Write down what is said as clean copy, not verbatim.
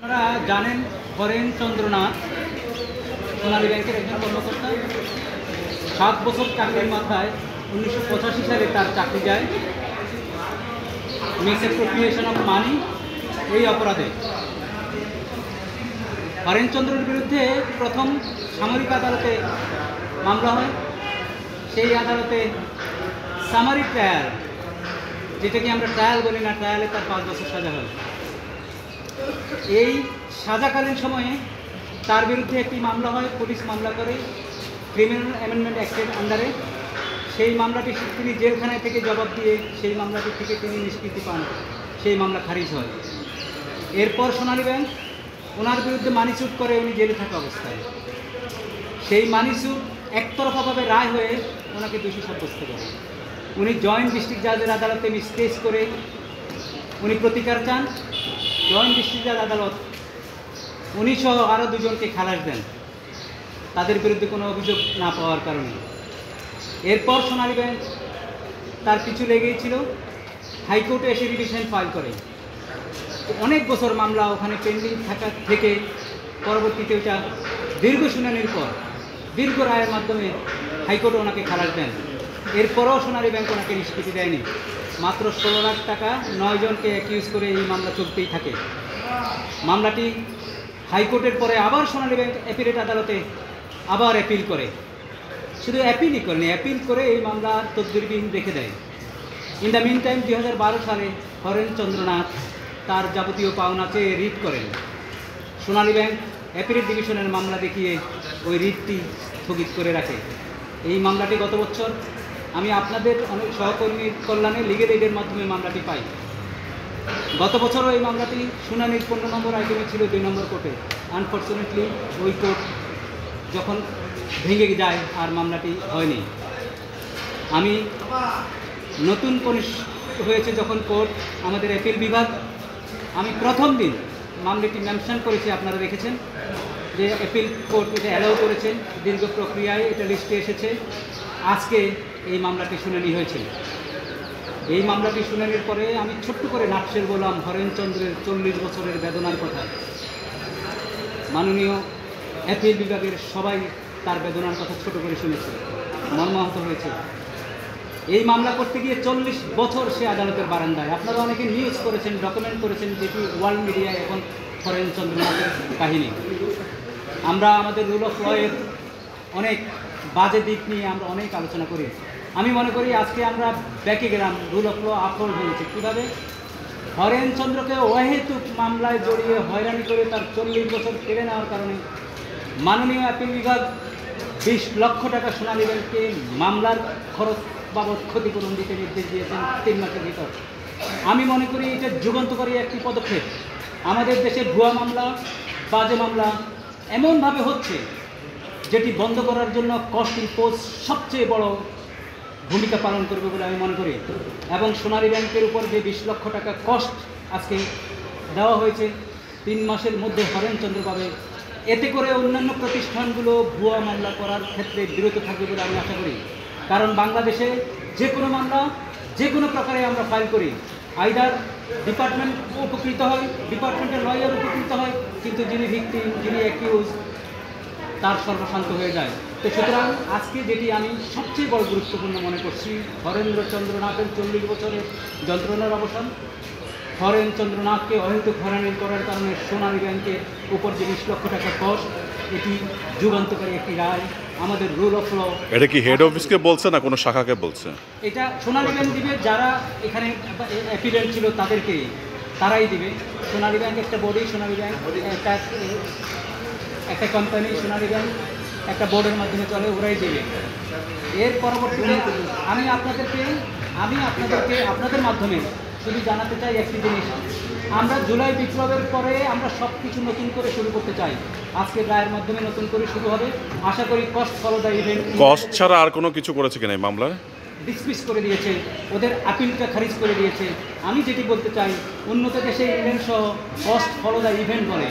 আপনারা জানেন হরেন চন্দ্রনাথ সোনালী ব্যাংকের একজন কর্মকর্তা। 7 বছর চাকরির মাথায় 1985 সালে তার চাকরি যায় মিসঅ্যাপ্রোপ্রিয়েশন অফ মানি এই অপরাধে। হরেন চন্দ্রের বিরুদ্ধে প্রথম সামরিক আদালতে মামলা হয়। সেই আদালতে সামারি ট্রায়াল, যেটাকে আমরা ট্রায়াল বলি না, ট্রায়ালে তার 5 বছর সাজা হয়। এই সাজাকালীন সময়ে তার বিরুদ্ধে একটি মামলা হয়, পুলিশ মামলা করে ক্রিমিনাল অ্যামেন্ডমেন্ট অ্যাক্টের আন্ডারে। সেই মামলাটি তিনি জেলখানায় থেকে জবাব দিয়ে সেই মামলাটি থেকে তিনি নিষ্কৃতি পান, সেই মামলা খারিজ হয়। এরপর সোনালী ব্যাংক ওনার বিরুদ্ধে মানি স্যুট করে উনি জেলে থাকা অবস্থায়। সেই মানি স্যুট একতরফাভাবে রায় হয়ে ওনাকে দোষী সাব্যস্ত করে। উনি জয়েন্ট ডিস্ট্রিক্ট জাজের আদালতে কেস করে উনি প্রতিকার চান। জয়েন্ট ডিস্ট্রিক্ট জাজ আদালত উনি সহ আরও 2 জনকে খালাস দেন তাদের বিরুদ্ধে কোনো অভিযোগ না পাওয়ার কারণে। এরপর সোনালী ব্যাংক তার পিছু লেগেছিল, হাইকোর্টে এসে রিভিশন ফাইল করে। অনেক বছর মামলা ওখানে পেন্ডিং থাকা থেকে পরবর্তীতে ওটা দীর্ঘ শুনানির পর দীর্ঘ রায়ের মাধ্যমে হাইকোর্টে ওনাকে খালাস দেন। এরপরও সোনালী ব্যাংক ওনাকে নিষ্কৃতি দেয়নি। মাত্র 16 লাখ টাকা 9 জনকে অ্যাকিউজ করে এই মামলা চলতেই থাকে। মামলাটি হাইকোর্টের পরে আবার সোনালী ব্যাংক অ্যাপিলেট আদালতে আবার অ্যাপিল করে। শুধু অ্যাপিলই করেনি, অ্যাপিল করে এই মামলা তদবিরবিহীন রেখে দেয়। ইন দ্য মিন টাইম 2012 সালে হরেন চন্দ্রনাথ তার যাবতীয় পাওনা চেয়ে রিট করেন। সোনালী ব্যাংক অ্যাপিলেট ডিভিশনের মামলা দেখিয়ে ওই রিটটি স্থগিত করে রাখে। এই মামলাটি গত বছর আমি আপনাদের অনেক সহকর্মীর কল্যাণে লিগেল এইডের মাধ্যমে মামলাটি পাই। গত বছরও এই মামলাটি শুনানির 15 নম্বর আইটেমে ছিল 2 নম্বর কোর্টে। আনফর্চুনেটলি ওই কোর্ট যখন ভেঙে যায় আর মামলাটি হয়নি। আমি নতুন হয়েছে যখন কোর্ট আমাদের অ্যাপিল বিভাগ, আমি প্রথম দিন মামলাটি মেনশন করেছি, আপনারা দেখেছেন যে অ্যাপিল কোর্ট এটা অ্যালাউ করেছেন। দীর্ঘ প্রক্রিয়ায় এটা লিস্টে এসেছে। আজকে এই মামলাটি শুনানি হয়েছে। এই মামলাটি শুনানির পরে আমি ছোট্ট করে নাটশের বললাম হরেন চন্দ্রের 40 বছরের বেদনার কথা। মাননীয় অ্যাপিল বিভাগের সবাই তার বেদনার কথা ছোট করে শুনেছে, মর্মাহত হয়েছে। এই মামলা করতে গিয়ে 40 বছর সে আদালতের বারান্দায়। আপনারা অনেকে নিউজ করেছেন, ডকুমেন্ট করেছেন, যেটি ওয়ার্ল্ড মিডিয়ায় এখন হরেন চন্দ্রনাথের কাহিনী। আমরা আমাদের রুল অফ লয়ের অনেক বাজে দিক নিয়ে আমরা অনেক আলোচনা করি। আমি মনে করি আজকে আমরা ব্যাকে গেলাম, রুল অফ ল আপহোল্ড হয়েছে। কীভাবে? হরেন চন্দ্রকে অহেতুক মামলায় জড়িয়ে হয়রানি করে তার 40 বছর কেড়ে নেওয়ার কারণে মাননীয় অ্যাপিল বিভাগ 20 লক্ষ টাকা সোনালী ব্যাংককে মামলার খরচ বাবদ ক্ষতিপূরণ দিতে নির্দেশ দিয়েছেন 3 মাসের ভিতর। আমি মনে করি এটা যুগান্তকারী একটি পদক্ষেপ। আমাদের দেশে ভুয়া মামলা, বাজে মামলা এমনভাবে হচ্ছে যেটি বন্ধ করার জন্য কস্ট ইম্পোজ সবচেয়ে বড় ভূমিকা পালন করবে বলে আমি মনে করি। এবং সোনালী ব্যাংকের উপর যে 20 লক্ষ টাকা কস্ট আজকে দেওয়া হয়েছে 3 মাসের মধ্যে হরেন চন্দ্র পাবে, এতে করে অন্যান্য প্রতিষ্ঠানগুলো ভুয়া মামলা করার ক্ষেত্রে বিরত থাকবে বলে আমি আশা করি। কারণ বাংলাদেশে যে কোনো মামলা যে কোনো প্রকারে আমরা ফাইল করি, আইদার ডিপার্টমেন্ট উপকৃত হয়, ডিপার্টমেন্টের লয়ার উপকৃত হয়, কিন্তু যিনি ভিকটিম, যিনি অ্যাকিউজ, তার সর্বশান্ত হয়ে যায়। তো সুতরাং আজকে যেটি আমি সবচেয়ে বড় গুরুত্বপূর্ণ মনে করছি, হরেন্দ্র চন্দ্রনাথের 40 বছরের যন্ত্রণার অবসান। হরেন চন্দ্রনাথকে অহেতুক হয়রানি করার কারণে সোনালী ব্যাংকের উপর যে 20 লক্ষ টাকা কস্ট, এটি যুগান্তকারী একটি রায়। আমাদের রুল অফ ল। এটা কি হেড অফিসকে বলছে না কোনো শাখাকে বলছে? এটা সোনালী ব্যাংক দিবে, যারা এখানে অ্যাপিডেন্ট ছিল তাদেরকেই, তারাই দিবে। সোনালী ব্যাংক একটা বডি, সোনালী ব্যাংক একটা কোম্পানি, সোনালী ব্যাংক একটা বোর্ডের মাধ্যমে চলে, ওরাই দেবে। এর পরবর্তীতে আমি আপনাদেরকে আপনাদের মাধ্যমে শুধু জানাতে চাই একটি জিনিস, আমরা জুলাই বিপ্লবের পরে আমরা সব কিছু নতুন করে শুরু করতে চাই। আজকে রায়ের মাধ্যমে নতুন করে শুরু হবে। আশা করি cost follow the event. Cost ছাড়া আর কোনো কিছু করেছে কিনা এই মামলায়? ডিসমিস করে দিয়েছে, ওদের আপিলটা খারিজ করে দিয়েছে। আমি যেটি বলতে চাই, উন্নত দেশে ইংল্যান্ড সহ কস্ট ফলো দ্য ইভেন্ট বলে।